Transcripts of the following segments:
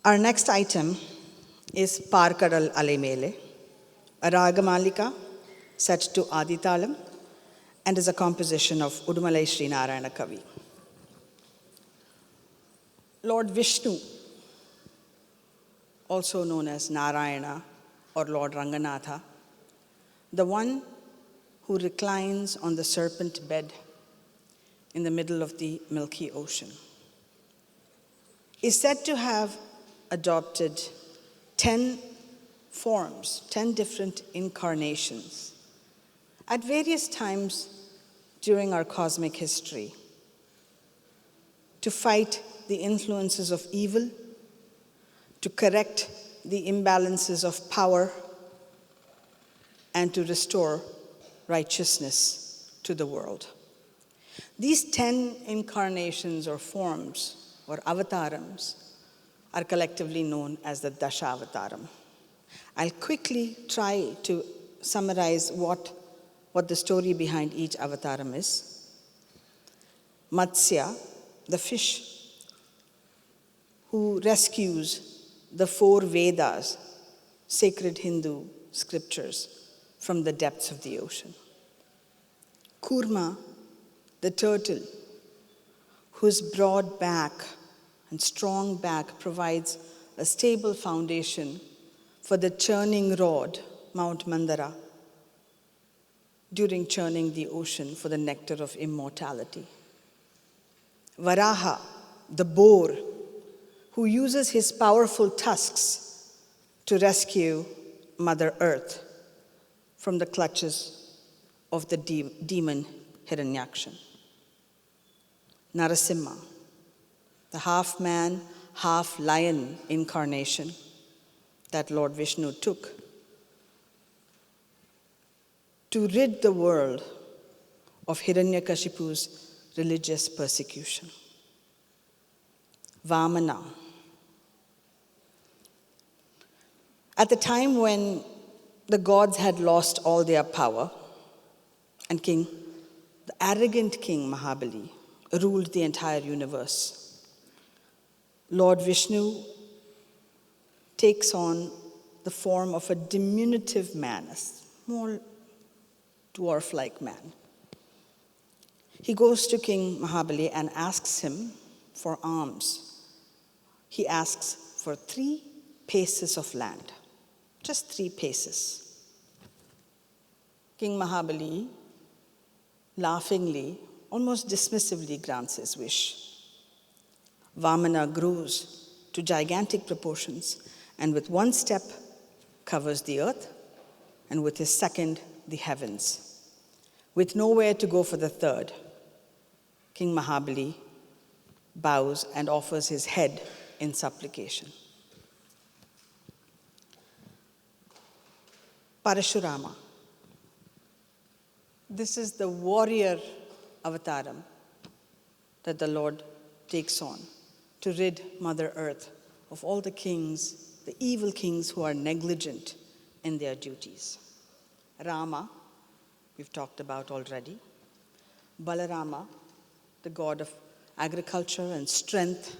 Our next item is Parkadal Alemele, a Ragamalika set to Aditalam and is a composition of Udumalai Sri Narayana Kavi. Lord Vishnu, also known as Narayana or Lord Ranganatha, the one who reclines on the serpent bed in the middle of the Milky Ocean, is said to have adopted 10 forms, 10 different incarnations at various times during our cosmic history to fight the influences of evil, to correct the imbalances of power, and to restore righteousness to the world. These 10 incarnations or forms or avatarams are collectively known as the Dashavataram. I'll quickly try to summarize what the story behind each avataram is. Matsya, the fish, who rescues the 4 Vedas, sacred Hindu scriptures, from the depths of the ocean. Kurma, the turtle, whose broad back and strong back provides a stable foundation for the churning rod, Mount Mandara, during churning the ocean for the nectar of immortality. Varaha, the boar, who uses his powerful tusks to rescue Mother Earth from the clutches of the demon Hiranyaksha. Narasimha, the half-man, half-lion incarnation that Lord Vishnu took to rid the world of Hiranyakashipu's religious persecution. Vamana, at the time when the gods had lost all their power and the arrogant king Mahabali ruled the entire universe, Lord Vishnu takes on the form of a diminutive man, a small dwarf-like man. He goes to King Mahabali and asks him for alms. He asks for 3 paces of land, just 3 paces. King Mahabali laughingly, almost dismissively grants his wish. Vamana grows to gigantic proportions and with 1 step covers the earth and with his second the heavens. With nowhere to go for the third, King Mahabali bows and offers his head in supplication. Parashurama. This is the warrior avataram that the Lord takes on to rid Mother Earth of all the kings, the evil kings who are negligent in their duties. Rama, we've talked about already. Balarama, the god of agriculture and strength,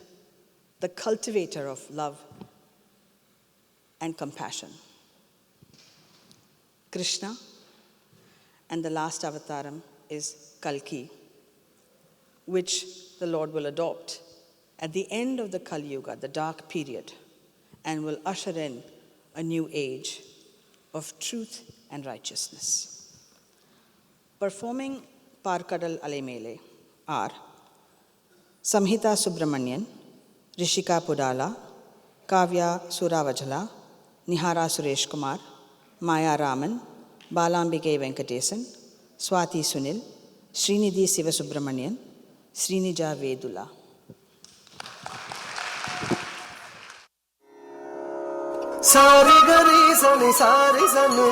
the cultivator of love and compassion. Krishna, and the last avataram is Kalki, which the Lord will adopt at the end of the Kali Yuga, the dark period, and will usher in a new age of truth and righteousness. Performing Parkadal Alemele are Samhita Subramanian, Rishika Pudala, Kavya Suravajala, Nihara Suresh Kumar, Maya Raman, Balambike Venkatesan, Swati Sunil, Srinidhi Sivasubramanian, Srinija Vedula. Sari gari sani sari sanu,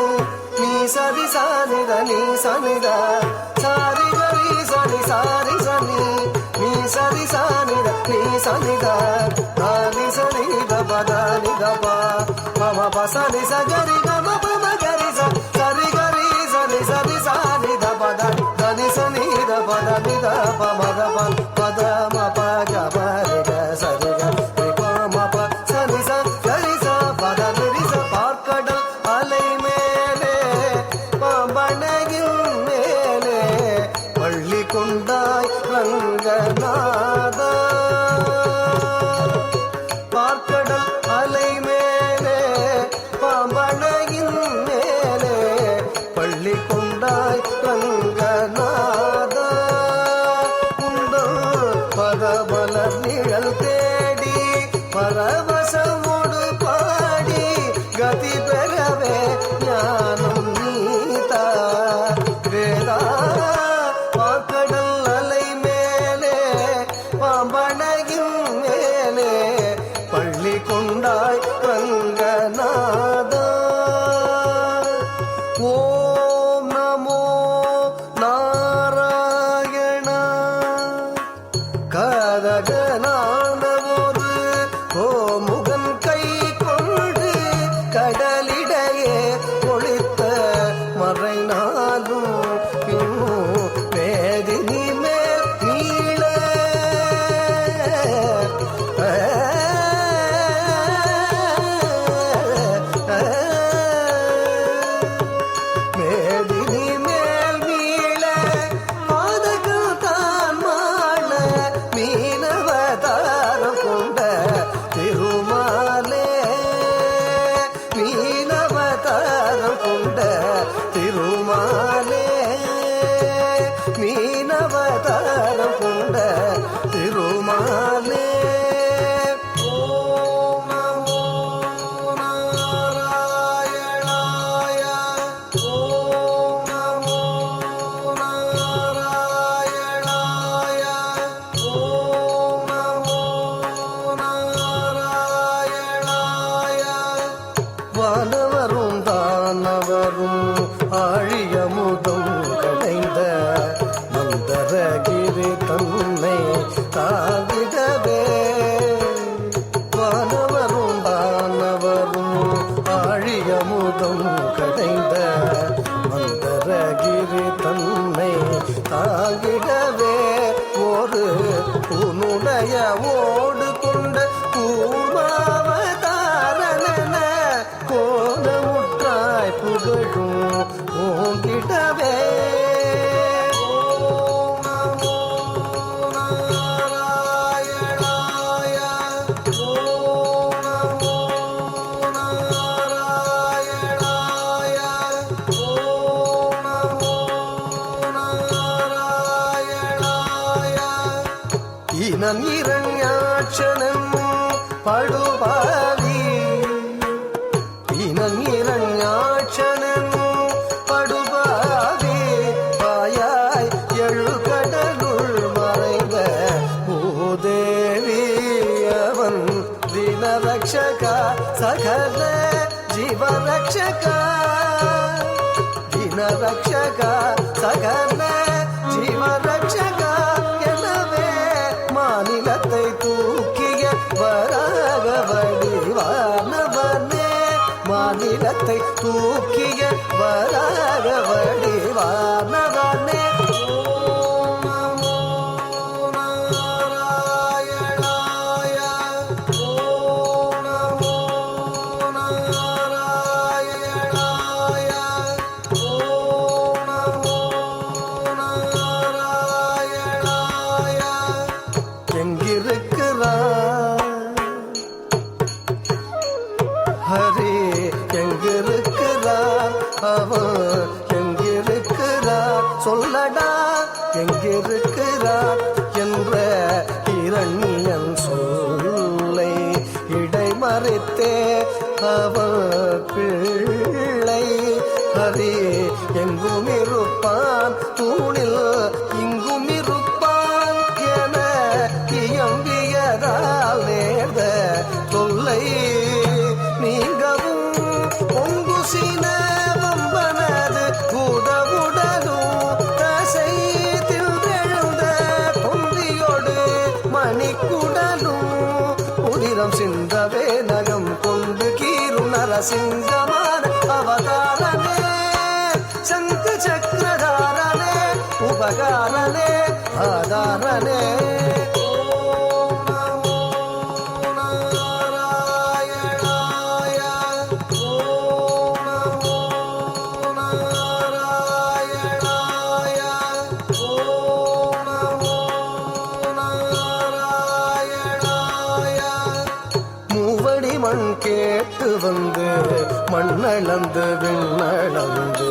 ni sari sani da ni sani da. Sari gari sani sari sani, ni sari sani da ni sani da. Da ni sani da ba da ni da ba, mama pa sani sa gari ga ma pa ma gari sa. Sari gari sani sari sani da ba da ni sani da ba da ni da ba ma da ba da ma pa ga ba re ga sari ga re pa ma pa sani sa. பரவசமோடு பாடி கதி பெறவே ஞானம் நீதா வேதா பாக்கடல் அலை மேலே பாம்பனையின் மேலே பள்ளி கொண்டாய் ரங்கநாதா. ஓம் நமோ நாராயணா. கதகனான ஒரு கோமுகன் கை கொண்டு கடலிடையே ஒளித்த மறைநாளும் இன்னும் வேதினி மேல் நீள மேதினி மேல் மீள பாதகம் தான் மாள மீனவதாரம் கொண்ட திருமாலே மீனவதாரம் கொண்ட திருமாலே மீனவதாரம் கொண்ட திருமாலே. ஓம் நமோ நாராயணாய. ஓம் நமோ நாராயணாய. ஓம் நமோ நாராயணாய. வானவரும் தானவரும் ஆழியமுதம் கடைந்த மந்தரகிரி தன்னை தாவிடவே வானவரும் தானவரும் ஆழியமுதம் கடைந்த மந்தரகிரி தன்னை தாங்கிடவே ஒரு உன்னுடைய ஓடு கொண்ட கூர்மாவதாரணன கோலமுற்றாய் புகழும் ஓங்கிடவே. ஓம் நமோ நாராயணாய. ஓம் நமோ நாராயணாய. ஓம் நமோ நாராயணாய. இனம் இரண்யாட்சணம் படுபாவி இனம் இரண்யாட்சணம் படுபாவி பாயாய் எழுகடலுள் மறைந்த பூதேவி அவன் தினரக்ஷகா சகல ஜீவரக்ஷகா தினரக்ஷகா சகல ஜீவரக்ஷகா. எனவே மாநிலத்தை தூக்கிய வராக வடிவானவனே மாநிலத்தை தூக்கிய வராக வடிவானவனே. ஓம் நமோ நாராயணாய. ஓம் நமோ நாராயணாய. ஓம் நமோ நாராயணாய. எங்கிருக்கிறார் ஹரி எங்கிருக்கிறார் அவன் எங்கிருக்கிறார் சொல்லடா எங்கிருக்கிறார் என்ற இரண்யன் சொல்லை இடைமறித்தே அவன் பிள்ளை ஹரி எங்கும் இருப்பான் தூணில் இங்கும் இருப்பான் என இயம்பியதால் நேர்ந்த தொல்லை நீங்கவும் பொங்குசின வம்பனது உதவுடலும் தசை தின்றெழுந்த தொந்தியோடு மணிக்குடலும் உதிரம் சிந்தவே நகம் கொண்டு கீரு நரசிங்கமான அவதாரனே சங்கு சக்கரதாரனே உபகாரனே ஆதாரனே. ஓம் நமோ நாராயணாய. ஓம் நமோ நாராயணாய. ஓம் நமோ நாராயணாய. மூவடி மண் கேட்டு வந்து மண்ணளந்து விண்ணளந்து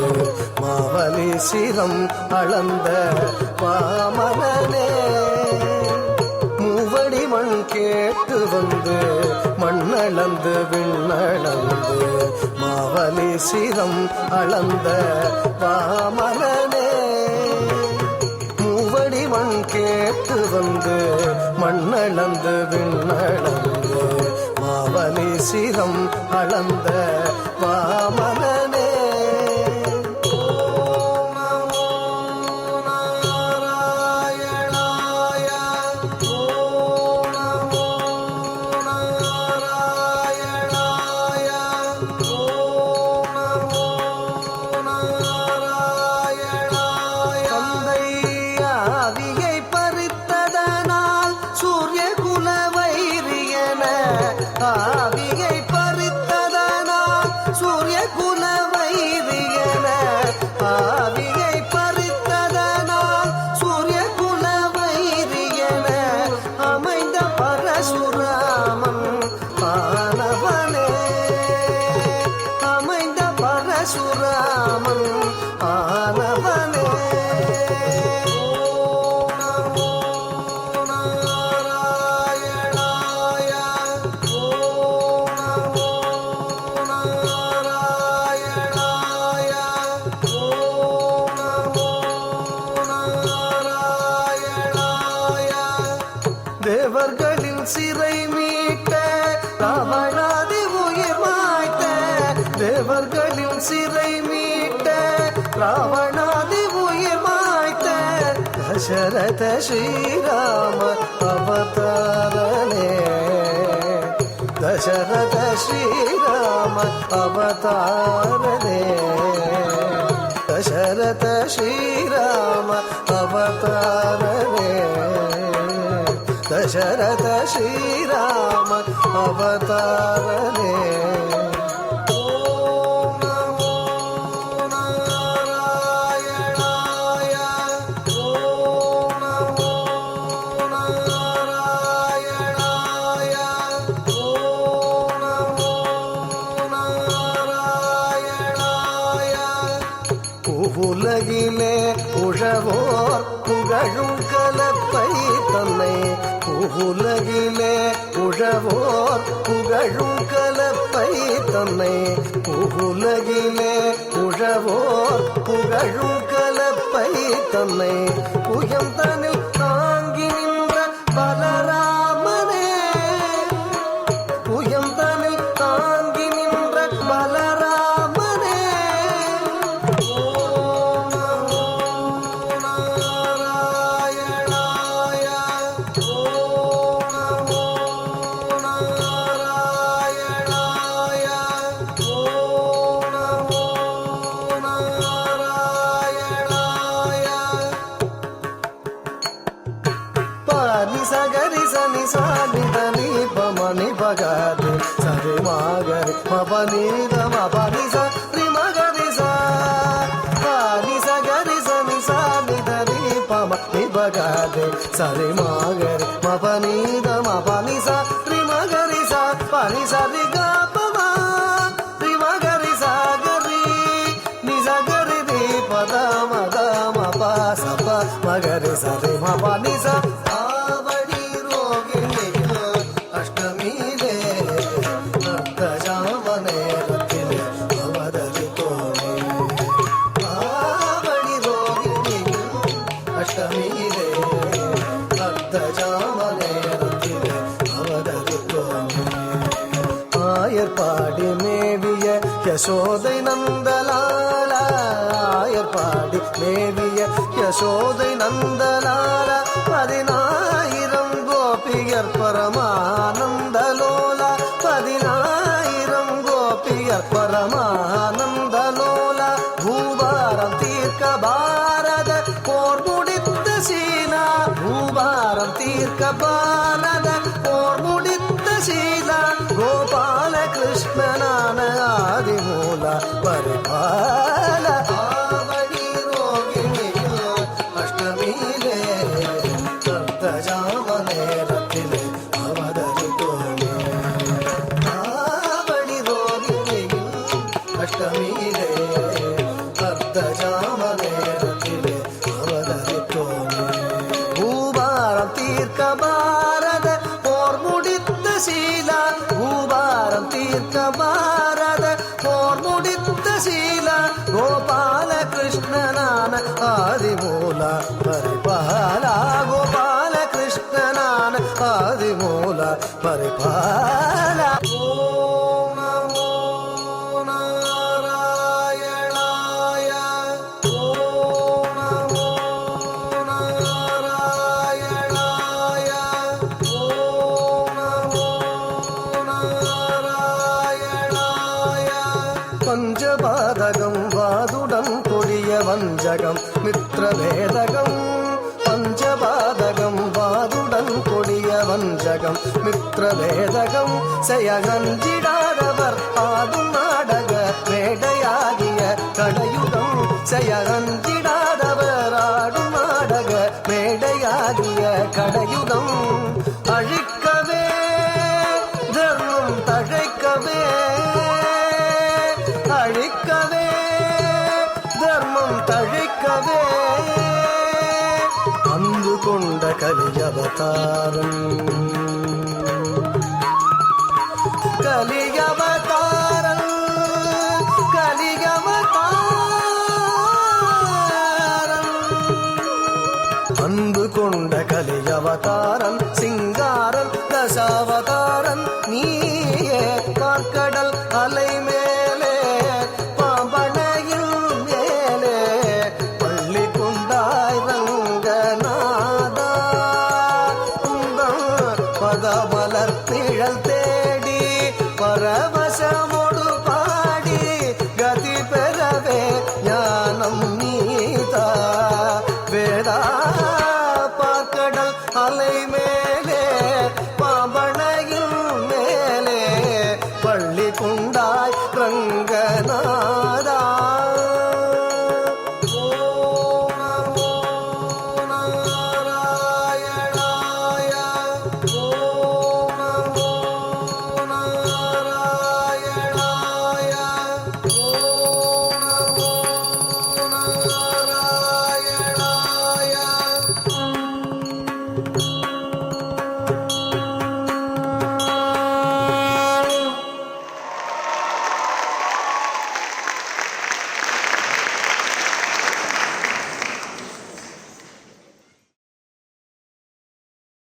மாவலி சிரம் அளந்த பாமனே மூவடி மண் கேட்டு வந்து மண்ணளந்து விண்ணளந்து மாவலி சிரம் அளந்த வாமனனே. மூவடி மண் கேட்டு வந்து மண்ணளந்து விண்ணளந்து மாவலி சிரம் அளந்த வாமனனே. ஆவியை பறித்ததனால் சூரிய குல வைரியன ஆவியை பறித்ததனால் சூரிய குல வைரியன அமைந்த பரசுராமன் ஆனவனே. அமைந்த பரசுராமன் ஆனவனே. தேவர்களின் சிறை மீட்ட ராவணாதி உயிர் மாய்த்த. தேவர்களின் சிறை மீட்ட ராவணாதி உயிர் மாய்த்த தசரத ஸ்ரீராம அவதாரனே. தசரத ஸ்ரீராம அவதாரனே. தசரத ஸ்ரீராம அவதாரனே. दशरथ श्रीराम अवतारने. ओम नमो नारायणाय. ओम नमो नारायणाय. ओम नमो नारायणाय. உலகிலே உழவோர் புகழும் கலப்பை தன்னை. உலகிலே உழவோர் புகழும் கலப்பை தன்னை. உலகிலே உழவோர் புகழும் கலப்பை தன்னை. புயந்தனில் தாங்கி நின்ற பலராமனே. புயந்தனில் தாங்கி நின்ற பலராமனே. சகரி சனி சாணி தனி பமணி பகாது சரி மாகரி மபனீத மபனி சரி மகரி சாணி சகரி சனி சாணி தனி பமணி பகாது சரி மாகரி மபனீத மபனி சரி மகரி சா பனி சரி காபமா ரி மகரி சாகரி நி சகரி தி பத மத மப சப மகரி சரி மபனி சா. ஆயர்பாடி மேவிய யசோதை நந்தலால. ஆயர்பாடி மேவிய யசோதை நந்தலால. 10,000 கோபியர் பரமானந்தலோல. 10,000 கோபியர் பரமானந்தலோல. பூபாரம் தீர்க்க பாரத போர் முடித்த சீனா. பூபாரம் தீர்க்க பாரத போர் முடித்த சீனா. கோபால கிருஷ்ணனான ஆதிமூல பரிபால. ஆவடி ரோகிணியில் அஷ்டமியிலே சப்தஜாம நேரத்திலே அவதரித்தோமே. ஆவடி ரோகிணியில் அஷ்டமியிலே சப்தஜாம நேரத்திலே அவதரித்தோமே. பூபாரம் தீர்க்க பாரத போர் சீலா பூபாரம் தீர்க்க பாரத போர் முடித்த சீலா கோபால கிருஷ்ணனான ஆதிமூலா பரிபாலா கோபால கிருஷ்ணனான ஆதிமூலா பரிபாலா. ஓம் நமோ நாராயணாய ஓம் நமோ நாராயணாய ஓம் நமோ நாராயணாய. பஞ்சபாதகம் வாதுடன் கொடிய வஞ்சகம் மித்ரவேதகம் பஞ்சபாதகம் வாதுடன் கொடிய வஞ்சகம் மித்ரவேதகம் செயகஞ்சிடாதவர் ஆடும் நாடக மேடையாகிய கடையுகம் செயகஞ்சிடாதவர் ஆடும் நாடக மேடையாகிய கடையுகம் அழிக்கவே தர்மம் தழைக்கவே அழிக்கவே தர்மம் தழைக்கவே அன்பு கொண்ட கலியவதாரம் கலியவதாரம் கலியவதாரம் அன்பு கொண்ட கலியவதாரம் சிங்காரன் தசாவதாரன் நீயே பார்க்கடல் அலை மேலே பாம்பனையில் மேலே பள்ளி கொண்டாய் ரங்கநாதா உங்கள் பதமலர் திழல் தேடி பரவசம்